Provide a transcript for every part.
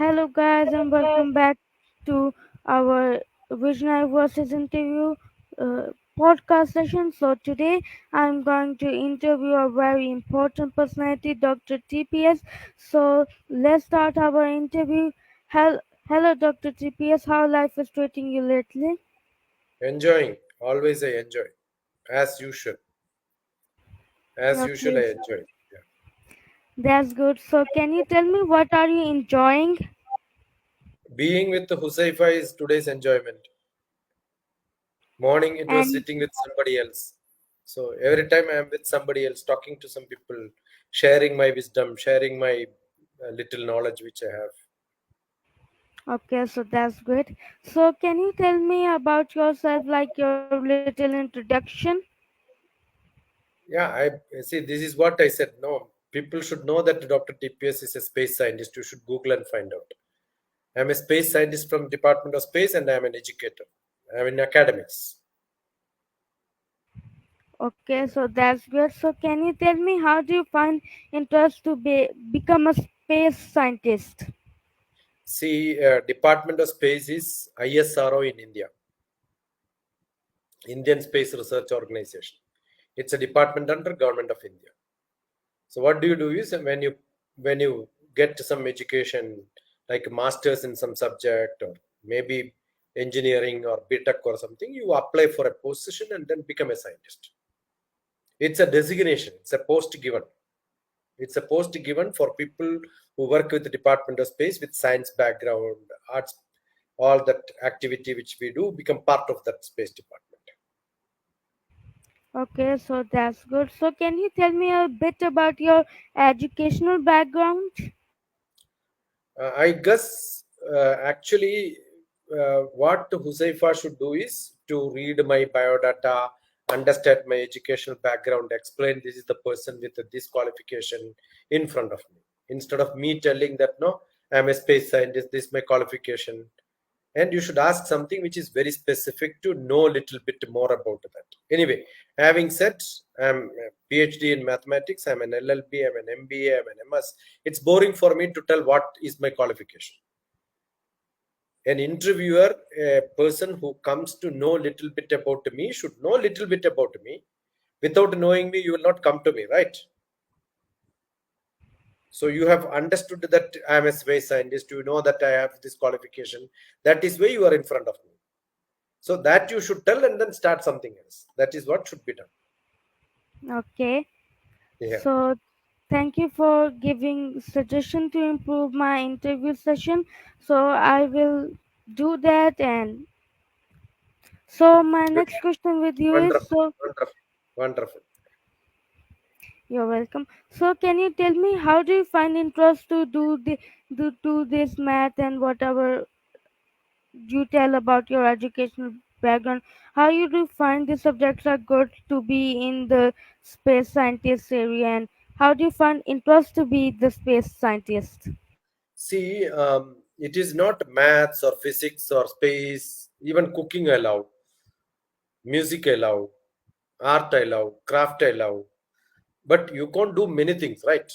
Hello, guys, and welcome back to our Visionary versus interview podcast session. So, today I'm going to interview a very important personality, Dr. TPS. So, let's start our interview. Hel- Hello, Dr. TPS. How life is treating you lately? Enjoying. Always I enjoy. As usual. As usual, Okay, I enjoy. Yeah. that's good. So, can you tell me what are you enjoying? Being with the Huzaifa is today's enjoyment. Morning it was And sitting with somebody else. So every time I am with somebody else, talking to some people, sharing my wisdom, sharing my little knowledge which I have. okay, so that's great. So, can you tell me about yourself, like your little introduction? Yeah, I see. This is what I said. No, people should know that Dr. TPS is a space scientist. You should Google and find out. I'm a space scientist from Department of Space, and I'm an educator. I'm in academics. Okay, so that's good. So, can you tell me how do you find interest to become a space scientist? See, Department of Space is ISRO in India, Indian Space Research Organization. It's a department under Government of India. So what do you do is when you get some education like masters in some subject or maybe engineering or BTech or something, you apply for a position and then become a scientist. It's a designation. It's a post given. It's a post given for people who work with the Department of Space with science background, arts, all that activity which we do become part of that space department. Okay, so that's good. So, can you tell me a bit about your educational background? I guess actually what Huzaifa should do is to read my biodata, understand my educational background, explain this is the person with this qualification in front of me. Instead of me telling that, no, I'm a space scientist, this is my qualification. And you should ask something which is very specific to know a little bit more about that. Anyway, having said, I'm a PhD in mathematics, I'm an LLB, I'm an MBA, I'm an MS. It's boring for me to tell what is my qualification. An interviewer, a person who comes to know little bit about me, should know little bit about me. Without knowing me, you will not come to me, right? So you have understood that I am a space scientist, you know that I have this qualification. That is why you are in front of me. So that you should tell and then start something else. That is what should be done. Okay, Yeah. so thank you for giving suggestion to improve my interview session. So, I will do that. And so, my Good. next question with you is Wonderful. so Wonderful. Wonderful. you're welcome. So, can you tell me how do you find interest to do this math and whatever you tell about your educational background? How you do find the subjects are good to be in the space scientist area, and how do you find interest to be the space scientist? See, it is not maths or physics or space, even cooking I love, music I love, art I love, craft I love. But you can't do many things, right?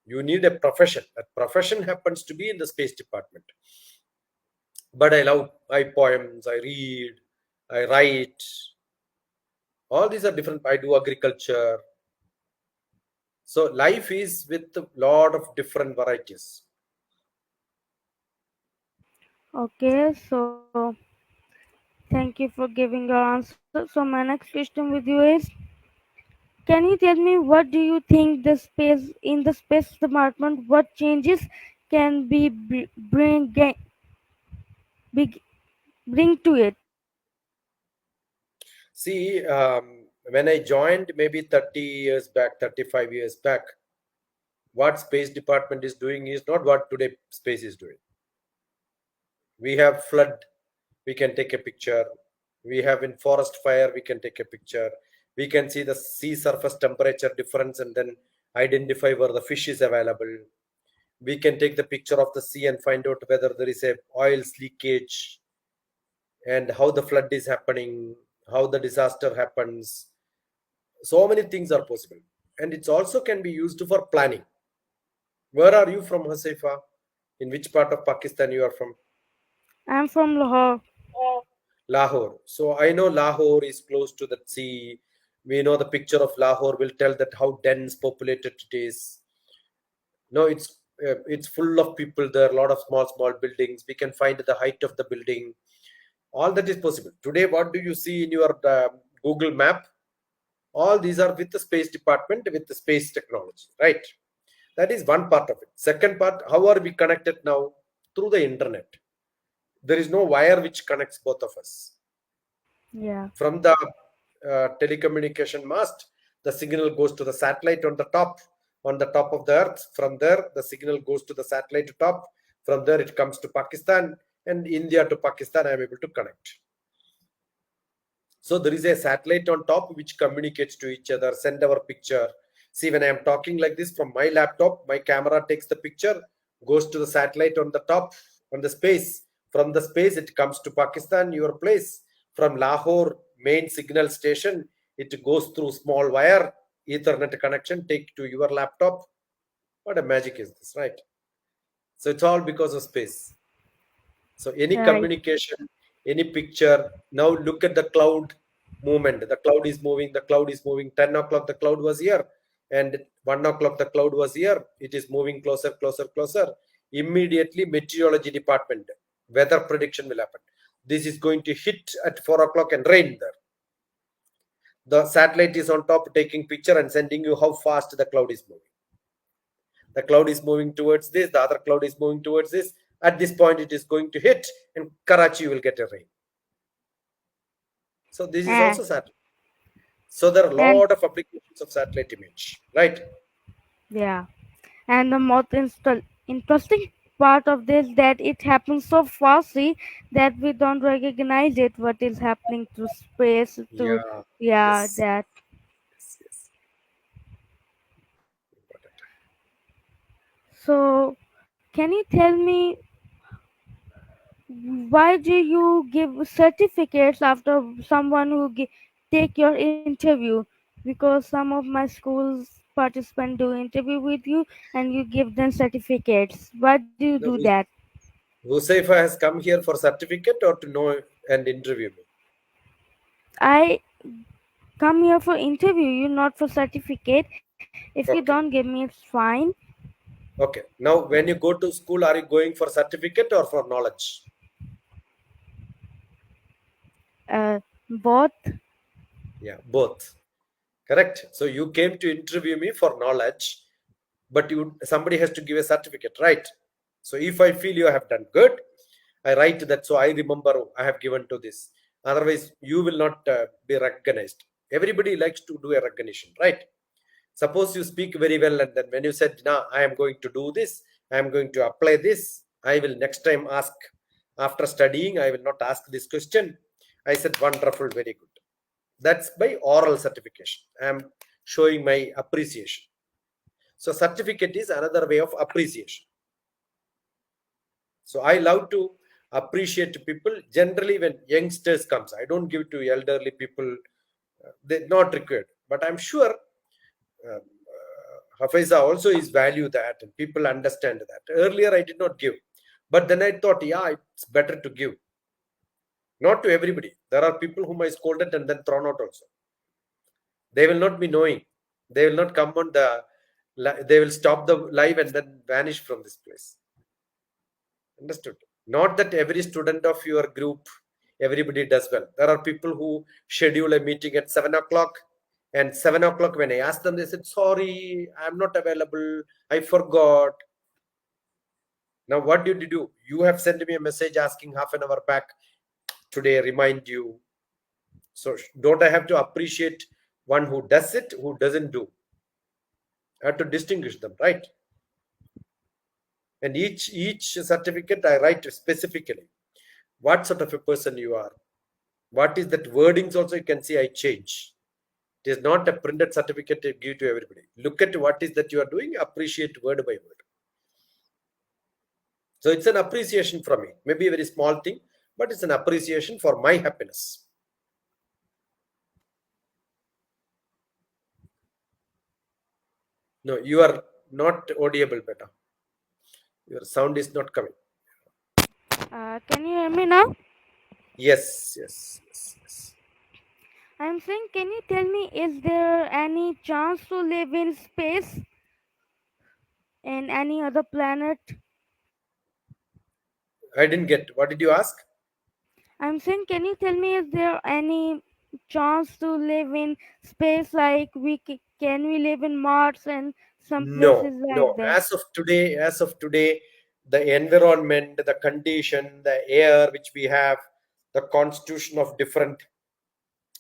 You need a profession. That profession happens to be in the space department. But I poems, I read, I write. All these are different. I do agriculture. So life is with a lot of different varieties. Okay, so thank you for giving your answer. So, my next question with you is, can you tell me what do you think the space in the space department, what changes can be big, bring to it? See, when I joined maybe 30 years back, 35 years back, what space department is doing is not what today space is doing. We have flood, we can take a picture. We have in forest fire, we can take a picture. We can see the sea surface temperature difference and then identify where the fish is available. We can take the picture of the sea and find out whether there is a oil leakage and how the flood is happening, how the disaster happens. So many things are possible, and it also can be used for planning. Where are you from, Hasefa? In which part of Pakistan you are from? I'm from Lahore. Lahore. So I know Lahore is close to the sea. We know the picture of Lahore will tell that how dense populated it is. No, it's full of people. There are a lot of small buildings. We can find the height of the building. All that is possible. Today, what do you see in your Google map? All these are with the space department, with the space technology, right? That is one part of it. Second part, how are we connected now? Through the internet. There is no wire which connects both of us. Yeah. From the telecommunication mast, the signal goes to the satellite on the top of the earth. From there, the signal goes to the satellite top. From there, it comes to Pakistan, and India to Pakistan. I am able to connect. So there is a satellite on top which communicates to each other, send our picture. See, when I am talking like this from my laptop, my camera takes the picture, goes to the satellite on the top, on the space. From the space, it comes to Pakistan, your place. From Lahore main signal station, it goes through small wire, Ethernet connection, take to your laptop. What a magic is this, right? So it's all because of space. So any Right. communication, any picture. Now look at the cloud movement. The cloud is moving. The cloud is moving. 10 o'clock the cloud was here, and 1 o'clock the cloud was here. It is moving closer, closer, closer. Immediately, meteorology department weather prediction will happen. This is going to hit at 4 o'clock and rain there. The satellite is on top taking picture and sending you how fast the cloud is moving. The cloud is moving towards this, the other cloud is moving towards this. At this point, it is going to hit, and Karachi will get a rain. So this is And also satellite. So there are a and lot of applications of satellite image, right? yeah. And the most interesting part of this that it happens so fastly that we don't recognize it what is happening through space to Yeah. yeah Yes. that. Yes. Yes. Important. So can you tell me why do you give certificates after someone who take your interview? Because some of my schools participants do interview with you and you give them certificates. Why do you do No, that? Husaifa has come here for certificate or to know and interview me. I come here for interview you, not for certificate. If you don't Okay. give me, it's fine. Okay. Now, when you go to school, are you going for certificate or for knowledge? Both. Yeah, both. Correct. So you came to interview me for knowledge, but you somebody has to give a certificate, right? So if I feel you have done good, I write that. So I remember, oh, I have given to this. Otherwise, you will not be recognized. Everybody likes to do a recognition, right? Suppose you speak very well, and then when you said, "Nah, I am going to do this. I am going to apply this. I will next time ask after studying. I will not ask this question." I said, "Wonderful, very good." That's by oral certification. I am showing my appreciation. So certificate is another way of appreciation. So I love to appreciate people. Generally, when youngsters comes, I don't give to elderly people. They're not required, but I'm sure Hafeza also is value that, and people understand that. Earlier I did not give, but then I thought, yeah, it's better to give. Not to everybody. There are people whom I scolded and then thrown out also. They will not be knowing. They will not come on the. They will stop the live and then vanish from this place. Understood? Not that every student of your group, everybody does well. There are people who schedule a meeting at 7 o'clock, and 7 o'clock when I asked them, they said, "Sorry, I'm not available. I forgot." Now, what did you do? You have sent me a message asking half an hour back today, remind you. So, don't I have to appreciate one who does it, who doesn't do? I have to distinguish them, right? And each certificate I write specifically what sort of a person you are. What is that wordings also you can see I change. It is not a printed certificate to give to everybody. Look at what is that you are doing, appreciate word by word. So it's an appreciation from me. Maybe a very small thing, but it's an appreciation for my happiness. No, you are not audible, better. Your sound is not coming. Can you hear me now? Yes, yes, yes, yes. I'm saying, can you tell me, is there any chance to live in space in any other planet? I didn't get. What did you ask? I'm saying, can you tell me, is there any chance to live in space, like can we live in Mars and some No, places no. like that? As of today, the environment, the condition, the air which we have, the constitution of different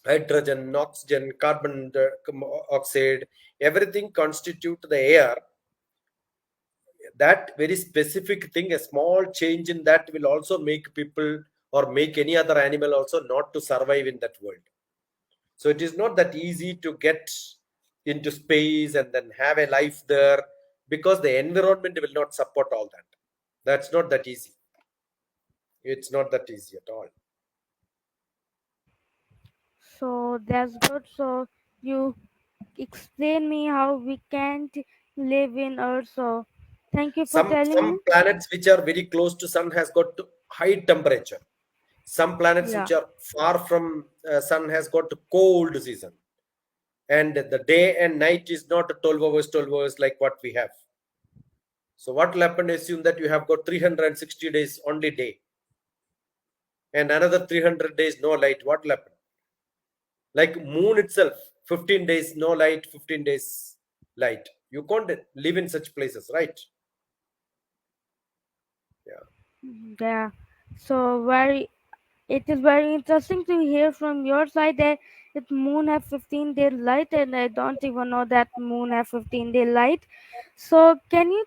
hydrogen, oxygen, carbon oxide, everything constitute the air. That very specific thing, a small change in that will also make people or make any other animal also not to survive in that world. So it is not that easy to get into space and then have a life there, because the environment will not support all that. That's not that easy. It's not that easy at all. So that's good. So you explain me how we can't live in Earth. So thank you for telling me. Some planets which are very close to sun has got high temperature. Some planets Yeah. which are far from sun has got cold season, and the day and night is not 12 hours 12 hours like what we have. So what will happen? Assume that you have got 360 days only day, and another 300 days no light. What will happen? Like moon itself, 15 days no light, 15 days light. You can't live in such places, right? Yeah. Yeah. So it is very interesting to hear from your side that moon have 15-day light, and I don't even know that moon have 15-day light. So can you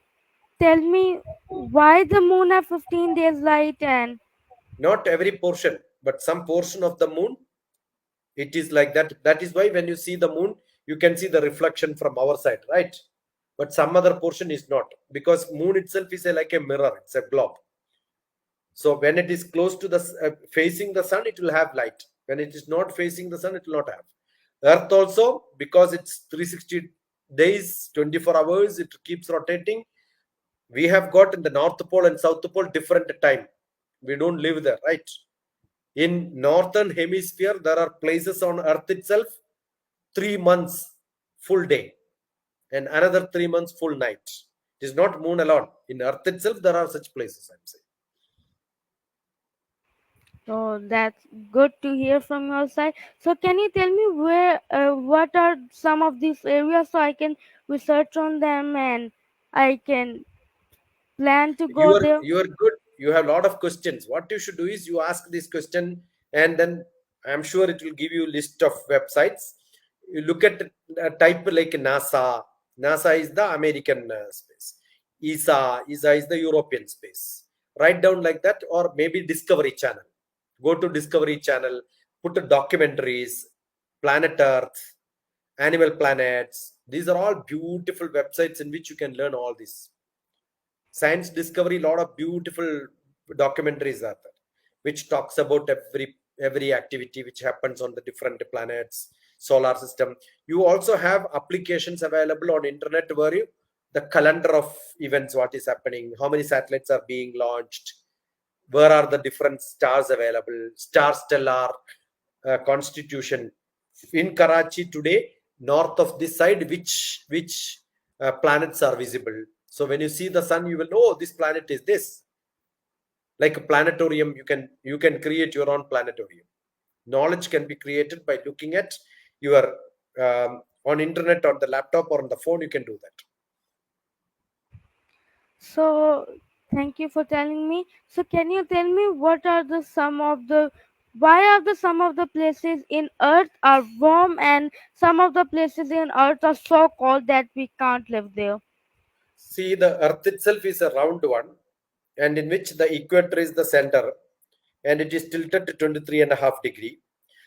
tell me why the moon have 15 days light? And Not every portion, but some portion of the moon, it is like that. That is why when you see the moon, you can see the reflection from our side, right? But some other portion is not, because moon itself is like a mirror, it's a globe. So when it is close to the facing the sun, it will have light. When it is not facing the sun, it will not have. Earth also, because it's 360 days 24 hours, it keeps rotating. We have got in the north pole and south pole different time. We don't live there, right? In northern hemisphere, there are places on earth itself 3 months full day and another 3 months full night. It is not moon alone. In earth itself, there are such places, I'm saying. so that's good to hear from your side. So can you tell me what are some of these areas so I can research on them and I can plan to you go are there? you are good. You have a lot of questions. What you should do is you ask this question, and then I'm sure it will give you a list of websites. You look at type like NASA. NASA is the American space. ESA is the European space. Write down like that, or maybe Discovery Channel. Go to Discovery Channel, put the documentaries, Planet Earth, Animal Planets. These are all beautiful websites in which you can learn all this. Science Discovery, lot of beautiful documentaries are there, which talks about every activity which happens on the different planets, solar system. You also have applications available on internet where you the calendar of events, what is happening, how many satellites are being launched, where are the different stars available, star stellar constitution in Karachi today, north of this side, which planets are visible. So when you see the sun, you will know, oh, this planet is this. Like a planetarium, you can create your own planetarium. Knowledge can be created by looking at your on internet, on the laptop or on the phone. You can do that. So thank you for telling me. So can you tell me what are the some of the why are the some of the places in Earth are warm and some of the places in Earth are so cold that we can't live there? See, the earth itself is a round one, and in which the equator is the center, and it is tilted to 23.5 degree.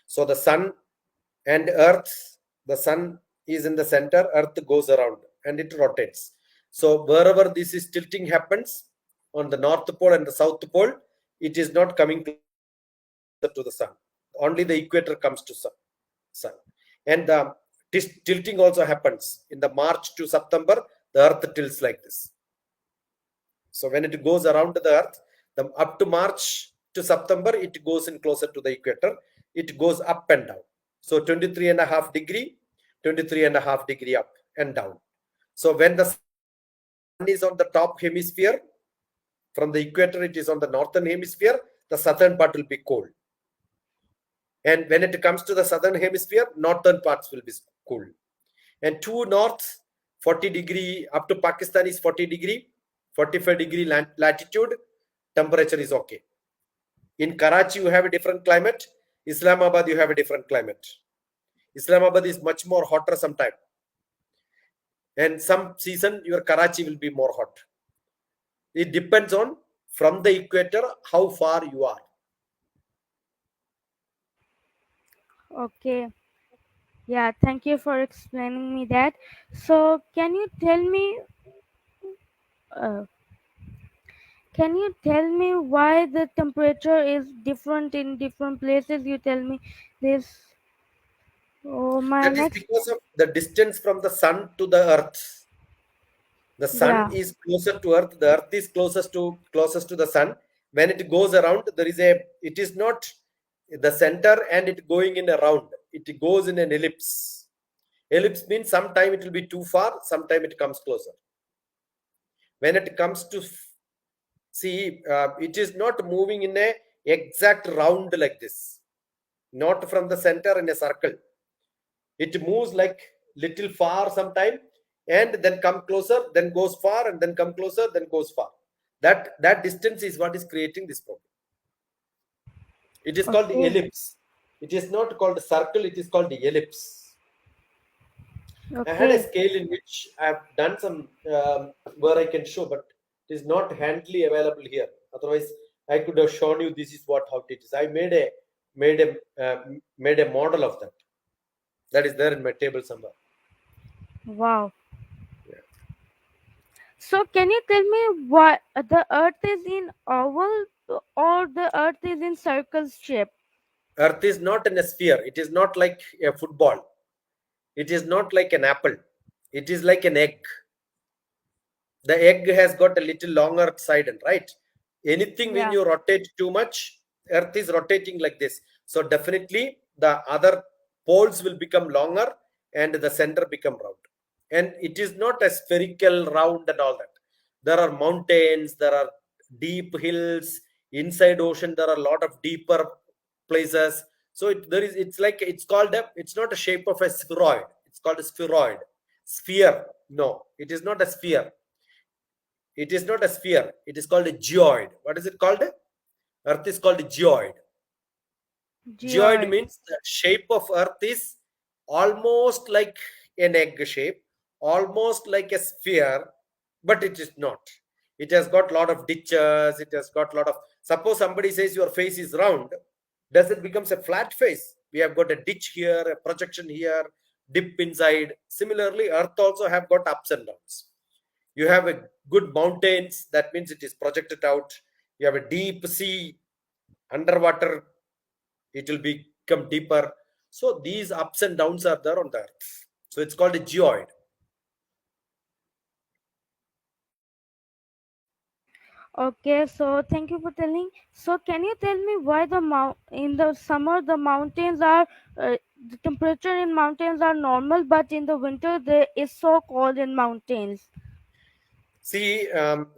So the sun and earth, the sun is in the center, earth goes around and it rotates. So wherever this is tilting happens, on the north pole and the south pole, it is not coming closer to the sun. Only the equator comes to sun. And the tilting also happens in the March to September. The earth tilts like this. So when it goes around the earth, up to March to September, it goes in closer to the equator. It goes up and down. So 23.5 degree, 23.5 degree up and down. So when the sun is on the top hemisphere, from the equator, it is on the northern hemisphere, the southern part will be cold. And when it comes to the southern hemisphere, northern parts will be cool. And to north, 40 degree, up to Pakistan is 40 degree, 45 degree latitude, temperature is okay. In Karachi, you have a different climate. Islamabad, you have a different climate. Islamabad is much more hotter sometime. And some season, your Karachi will be more hot. It depends on from the equator, how far you are. Okay. Yeah, thank you for explaining me that. So, uh, can you tell me why the temperature is different in different places? You tell me this. Oh, my That is next. because of the distance from the sun to the earth. The sun Yeah. is closer to earth. The earth is closest to the sun. When it goes around, there is a, it is not the center and it going in a round. It goes in an ellipse. Ellipse means sometime it will be too far, sometime it comes closer. When it comes to see, it is not moving in a exact round like this, not from the center in a circle. It moves like little far sometime and then come closer, then goes far, and then come closer, then goes far. That distance is what is creating this problem. It is called the Okay. ellipse. It is not called a circle, it is called the ellipse. I had a Okay. scale in which I've done some where I can show, but it is not handily available here. Otherwise, I could have shown you this is what how it is. I made a made a model of that. That is there in my table somewhere. Wow. Yeah. So, can you tell me why the Earth is in oval or the Earth is in circle shape? Earth is not in a sphere. It is not like a football. It is not like an apple. It is like an egg. The egg has got a little longer side, and right? Anything when Yeah. you rotate too much, Earth is rotating like this. So definitely the other poles will become longer and the center become round. And it is not a spherical round and all that. There are mountains, there are deep hills, inside ocean, there are a lot of deeper places. So there is, it's like, it's called a, it's not a shape of a spheroid. It's called a spheroid. Sphere. No, it is not a sphere. It is not a sphere. It is called a geoid. What is it called? Earth is called a geoid. Geoid Geoid. means the shape of Earth is almost like an egg shape, almost like a sphere, but it is not. It has got a lot of ditches. It has got a lot of. Suppose somebody says your face is round, does it becomes a flat face? We have got a ditch here, a projection here, dip inside. Similarly, Earth also have got ups and downs. You have a good mountains, that means it is projected out. You have a deep sea, underwater, it will become deeper. So these ups and downs are there on the earth. So it's called a geoid. Okay, so thank you for telling. So, can you tell me why in the summer the mountains are the temperature in mountains are normal, but in the winter they is so cold in mountains? See,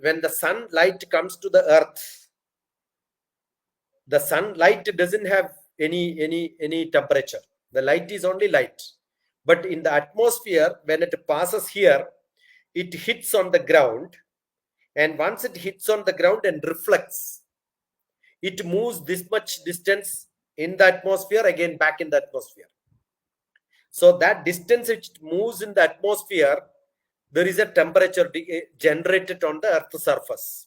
when the sunlight comes to the earth, the sunlight doesn't have any temperature. The light is only light. But in the atmosphere, when it passes here, it hits on the ground, and once it hits on the ground and reflects, it moves this much distance in the atmosphere, again back in the atmosphere. So that distance it moves in the atmosphere, there is a temperature generated on the earth's surface.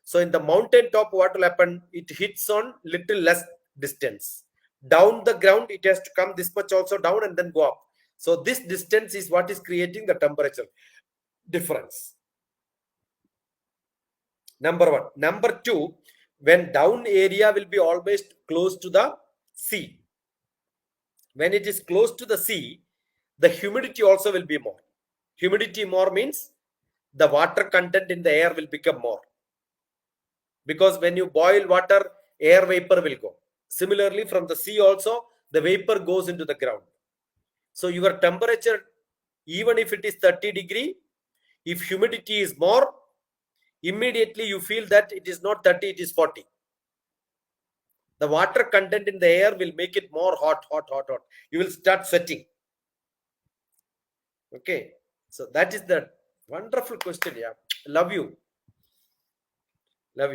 So in the mountain top, what will happen? It hits on little less distance. Down the ground, it has to come this much also down and then go up. So this distance is what is creating the temperature difference. Number one. Number two, when down area will be always close to the sea. When it is close to the sea, the humidity also will be more. Humidity more means the water content in the air will become more. because when you boil water, air vapor will go. Similarly, from the sea also, the vapor goes into the ground. So your temperature, even if it is 30 degree, if humidity is more, immediately you feel that it is not 30, it is 40. The water content in the air will make it more hot. You will start sweating. Okay, so that is the wonderful question. Yeah, love you. Where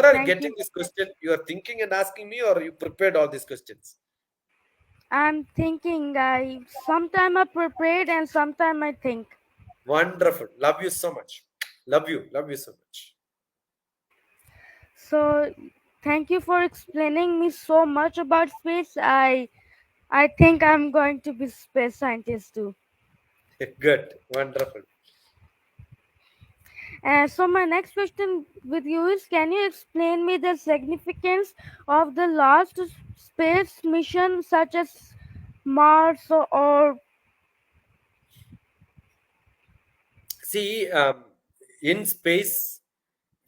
are you Thank getting you. this question? You are thinking and asking me, or you prepared all these questions? I'm thinking. I sometime I prepared and sometime I think. Wonderful. Love you so much. Love you. Love you so much. So thank you for explaining me so much about space. I think I'm going to be space scientist too. Good. Wonderful. So my next question with you is, can you explain me the significance of the last space mission such as Mars or See, in space,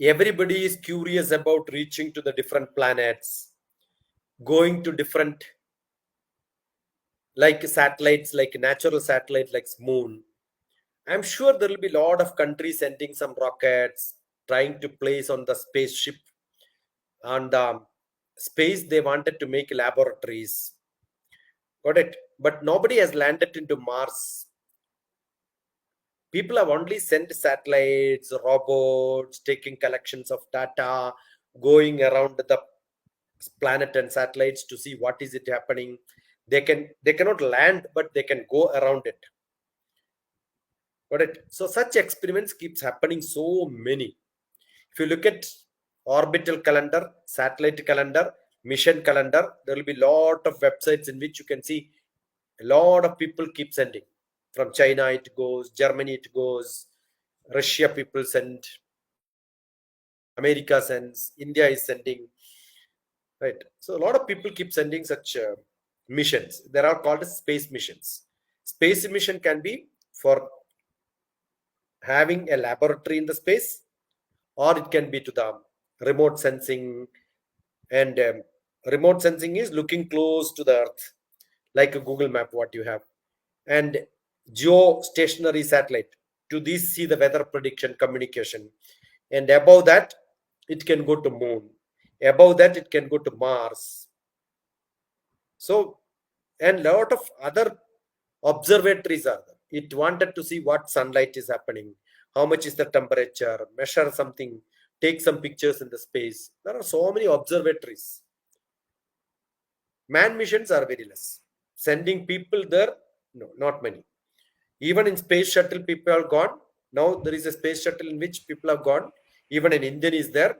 everybody is curious about reaching to the different planets, going to different, like satellites, like natural satellite, like moon. I'm sure there will be a lot of countries sending some rockets, trying to place on the spaceship on the space. They wanted to make laboratories. Got it? But nobody has landed into Mars. People have only sent satellites, robots, taking collections of data, going around the planet and satellites to see what is it happening. They cannot land, but they can go around it. Got it? So such experiments keeps happening so many. If you look at orbital calendar, satellite calendar, mission calendar, there will be a lot of websites in which you can see a lot of people keep sending. From China it goes, Germany it goes, Russia people send, America sends, India is sending, right? So a lot of people keep sending such missions. They are called space missions. Space mission can be for having a laboratory in the space, or it can be to the remote sensing. And remote sensing is looking close to the earth, like a Google map what you have. And geostationary satellite, to this see the weather prediction communication. And above that it can go to moon, above that it can go to Mars. So, and lot of other observatories are there. It wanted to see what sunlight is happening, how much is the temperature, measure something, take some pictures in the space. There are so many observatories. Man missions are very less. Sending people there, no, not many. Even in space shuttle, people are gone. Now there is a space shuttle in which people have gone. Even an Indian is there,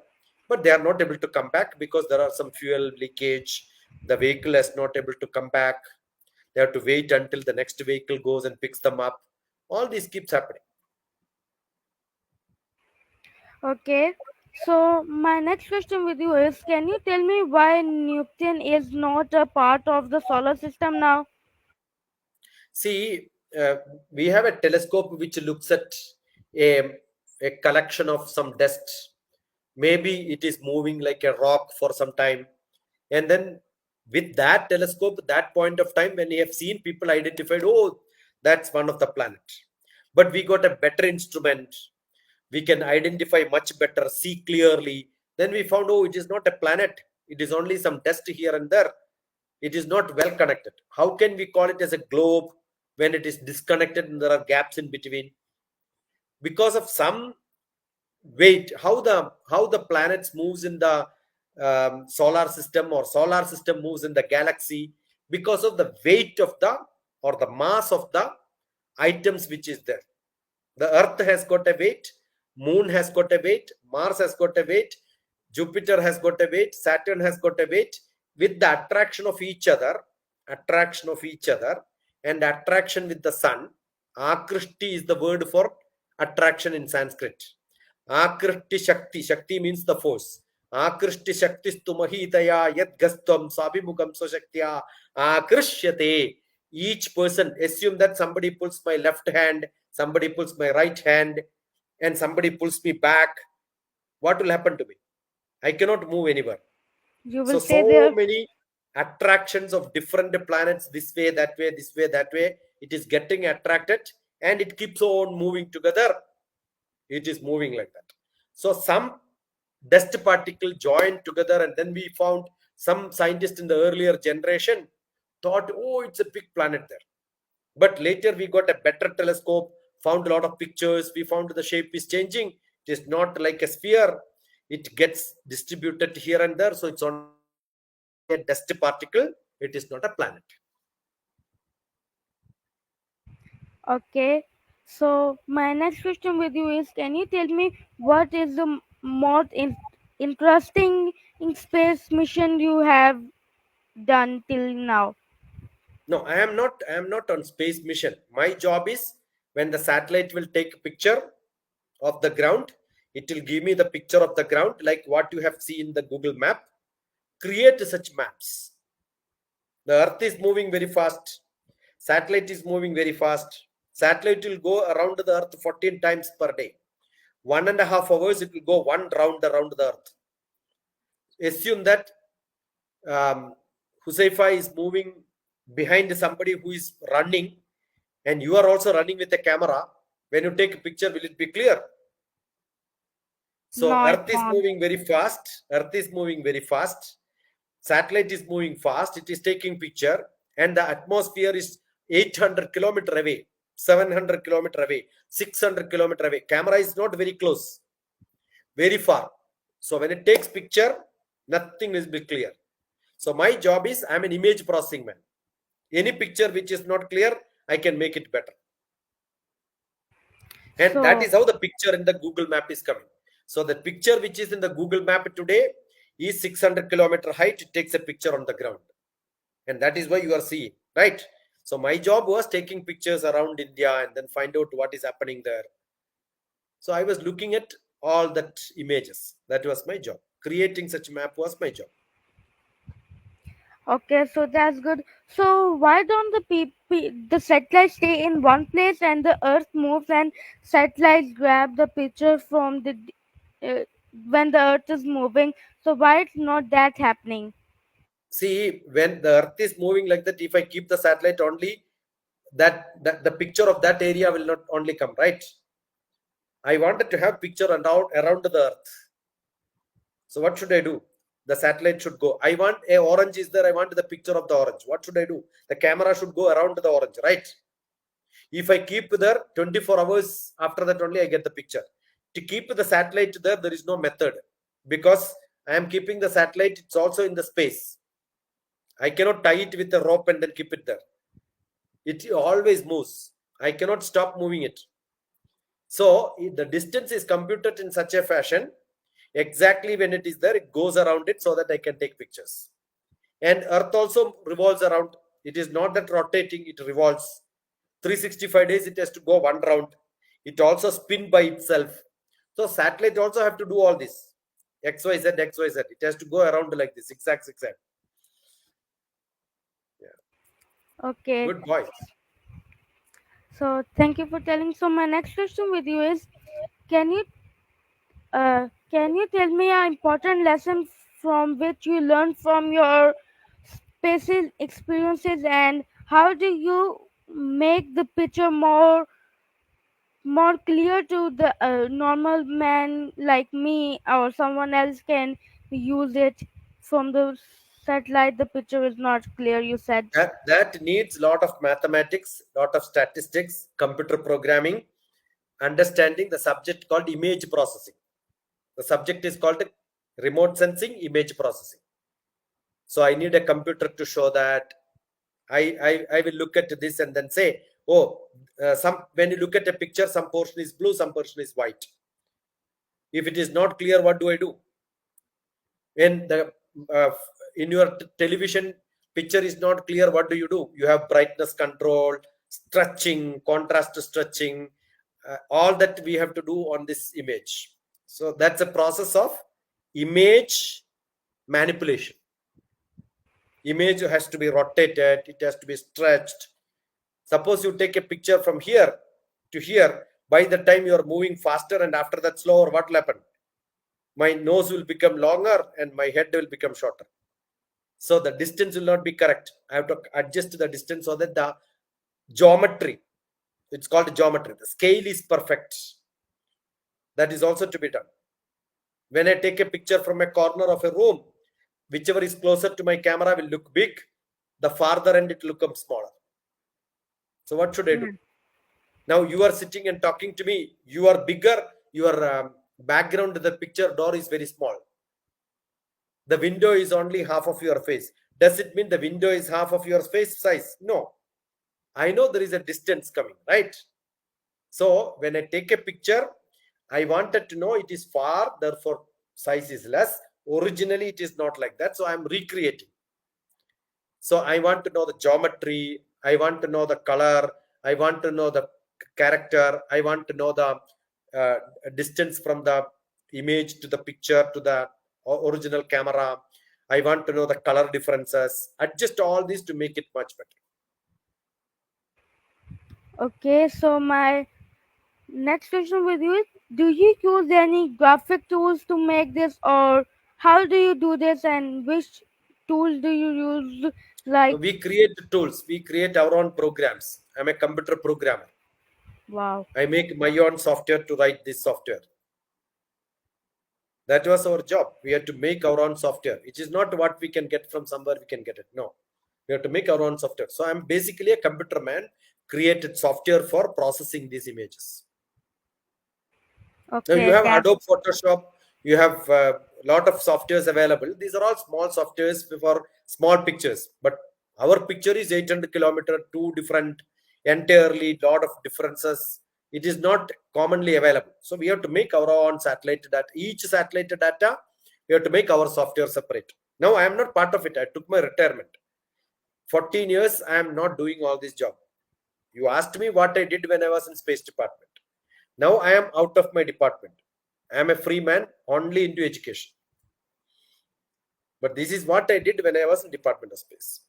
but they are not able to come back because there are some fuel leakage. The vehicle is not able to come back. They have to wait until the next vehicle goes and picks them up. All this keeps happening. okay? So my next question with you is, can you tell me why Neptune is not a part of the solar system now? See, we have a telescope which looks at a, a collection of some dust. Maybe it is moving like a rock for some time. And then with that telescope, that point of time, when we have seen, people identified, oh, that's one of the planet. But we got a better instrument. We can identify much better, see clearly. Then we found, oh, it is not a planet. It is only some dust here and there. It is not well connected. How can we call it as a globe when it is disconnected and there are gaps in between? Because of some weight, how the planets moves in the solar system, or solar system moves in the galaxy, because of the weight of the, or the mass of the items which is there. The earth has got a weight, moon has got a weight, Mars has got a weight, Jupiter has got a weight, Saturn has got a weight. With the attraction of each other, and attraction with the sun, akrishti is the word for attraction in Sanskrit. Akrishti Shakti. Shakti means the force. Akrishti Shakti Stumahitaya Yad Gastam Sabimukam Swashaktya Akrishyate. Each person, assume that somebody pulls my left hand, somebody pulls my right hand, and somebody pulls me back. what will happen to me? I cannot move anywhere. You will stay So there. many attractions of different planets, this way, that way, this way, that way. It is getting attracted and it keeps on moving together. It is moving like that. So some dust particle joined together, and then we found some scientists in the earlier generation thought, oh, it's a big planet there. But later we got a better telescope, found a lot of pictures. We found the shape is changing. It is not like a sphere. It gets distributed here and there. So it's only a dust particle. It is not a planet. Okay. So my next question with you is, can you tell me what is the most interesting in space mission you have done till now? No, I am not. I am not on space mission. My job is when the satellite will take a picture of the ground, it will give me the picture of the ground like what you have seen in the Google map. Create such maps. The earth is moving very fast. Satellite is moving very fast. Satellite will go around the earth 14 times per day. 1.5 hours it will go one round around the earth. Assume that Huzaifa is moving behind somebody who is running, and you are also running with a camera. When you take a picture, will it be clear? So No, it earth is won't. moving very fast. Earth is moving very fast. Satellite is moving fast. It is taking picture, and the atmosphere is 800 kilometer away, 700 kilometer away, 600 kilometer away. Camera is not very close, very far. So when it takes picture, nothing will be clear. So my job is, I'm an image processing man. Any picture which is not clear, I can make it better. And that So is how the picture in the Google map is coming. So the picture which is in the Google map today is 600 kilometer height. It takes a picture on the ground. And that is why you are seeing, right? So my job was taking pictures around India and then find out what is happening there. So I was looking at all that images. That was my job. Creating such map was my job. okay, so that's good. So why don't the satellites stay in one place and the Earth moves and satellites grab the picture from the uh, when the Earth is moving? So why it's not that happening? See, when the earth is moving like that, if I keep the satellite only, that the picture of that area will not only come, right? I wanted to have picture around the earth. So what should I do? The satellite should go. I want a orange is there. I want the picture of the orange. What should I do? The camera should go around the orange, right? If I keep there 24 hours after that only I get the picture. To keep the satellite there is no method, because I am keeping the satellite. It's also in the space. I cannot tie it with a rope and then keep it there. It always moves. I cannot stop moving it. So the distance is computed in such a fashion, exactly when it is there, it goes around it so that I can take pictures. And earth also revolves around. It is not that rotating, it revolves. 365 days it has to go one round. It also spin by itself. So satellite also have to do all this. XYZ, XYZ. It has to go around like this, zigzag, zigzag. Yeah. Okay, Good boy. so thank you for telling. So my next question with you is, can you can you tell me an important lesson from which you learned from your spaces experiences, and how do you make the picture more clear to the normal man like me or someone else can use it from the satellite? The picture is not clear, you said. That needs lot of mathematics, lot of statistics, computer programming, understanding the subject called image processing. The subject is called remote sensing image processing. So I need a computer to show that. I will look at this and then say, oh, some when you look at a picture, some portion is blue, some portion is white. If it is not clear, what do I do? When the uh, in your television picture is not clear, what do? You have brightness control, stretching, contrast stretching, all that we have to do on this image. So that's a process of image manipulation. Image has to be rotated, it has to be stretched. Suppose you take a picture from here to here, by the time you are moving faster and after that slower, what will happen? my nose will become longer and my head will become shorter. So the distance will not be correct. I have to adjust the distance so that the geometry, it's called geometry, the scale is perfect. That is also to be done. When I take a picture from a corner of a room, whichever is closer to my camera will look big, the farther end it will become smaller. So what should I do? Yeah. Now you are sitting and talking to me, you are bigger, your background, the picture door is very small, the window is only half of your face. Does it mean the window is half of your face size? No. I know there is a distance coming, right? So when I take a picture, I wanted to know it is far, therefore size is less. Originally it is not like that, so I'm recreating. So I want to know the geometry, I want to know the color, I want to know the character, I want to know the uh, distance from the image to the picture to the original camera. I want to know the color differences. Adjust all these to make it much better. Okay, so my next question with you is, do you use any graphic tools to make this, or how do you do this, and which tools do you use? Like, We create tools, we create our own programs. I'm a computer programmer. wow. I make my own software to write this software. That was our job. We had to make our own software. It is not what we can get from somewhere we can get it. No, we have to make our own software. So I'm basically a computer man, created software for processing these images. Now you Okay, have that. Adobe Photoshop, you have a lot of softwares available. These are all small softwares for small pictures, but our picture is 800 kilometer, two different, entirely lot of differences. It is not commonly available. So we have to make our own satellite data. Each satellite data, we have to make our software separate. Now I am not part of it. I took my retirement. 14 years, I am not doing all this job. You asked me what I did when I was in space department. Now I am out of my department. I am a free man only into education. But this is what I did when I was in Department of Space.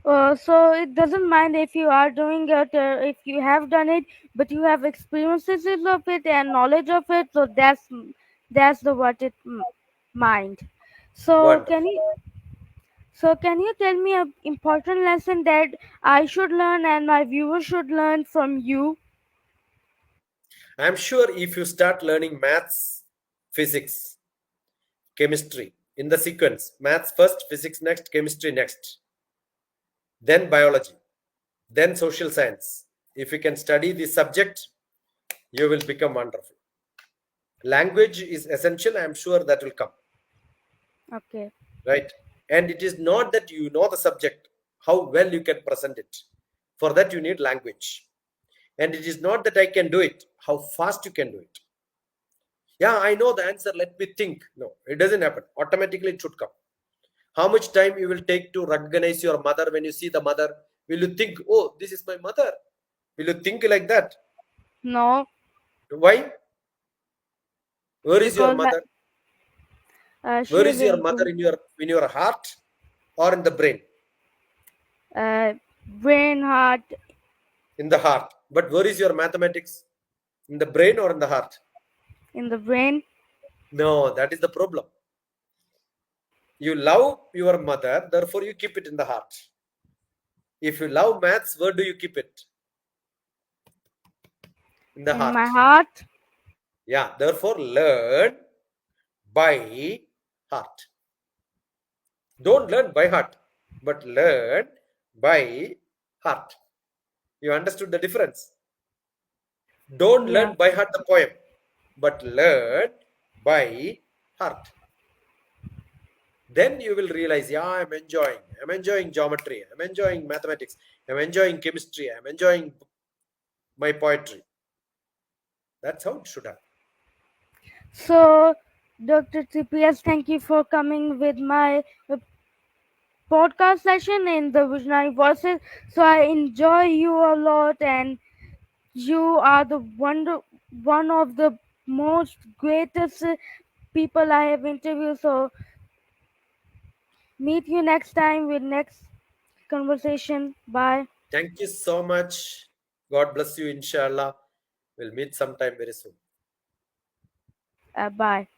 So it doesn't mind if you are doing it, if you have done it, but you have experiences of it and knowledge of it. So that's the what it mind. So can Wonderful. you can you tell me an important lesson that I should learn and my viewers should learn from you? I am sure if you start learning maths, physics, chemistry in the sequence, maths first, physics next, chemistry next, then biology, then social science. If you can study this subject, you will become wonderful. Language is essential. I am sure that will come. Okay. Right? And it is not that you know the subject, how well you can present it. For that, you need language. And it is not that I can do it, how fast you can do it. Yeah, I know the answer, let me think. No, it doesn't happen. Automatically, it should come. How much time you will take to recognize your mother when you see the mother? Will you think, oh, this is my mother? Will you think like that? No, Why? Where is your because mother? she Where is is your mother in your heart or in the brain? uh, brain, heart, In the heart. But where is your mathematics? In the brain or in the heart? in the brain. No, that is the problem. You love your mother, therefore you keep it in the heart. If you love maths, where do you keep it? In the In my heart. heart. Yeah, therefore learn by heart. Don't learn by heart, but learn by heart. You understood the difference? Don't Yeah. learn by heart the poem, but learn by heart. Then you will realize, yeah, I'm enjoying geometry, I'm enjoying mathematics, I'm enjoying chemistry, I'm enjoying my poetry. That's how it should happen. So, Dr. TPS, thank you for coming with my podcast session in the Visionary Voices. So I enjoy you a lot, and you are the one of the most greatest people I have interviewed. So meet you next time with next conversation. Bye. Thank you so much. God bless you, inshallah. We'll meet sometime very soon. Bye.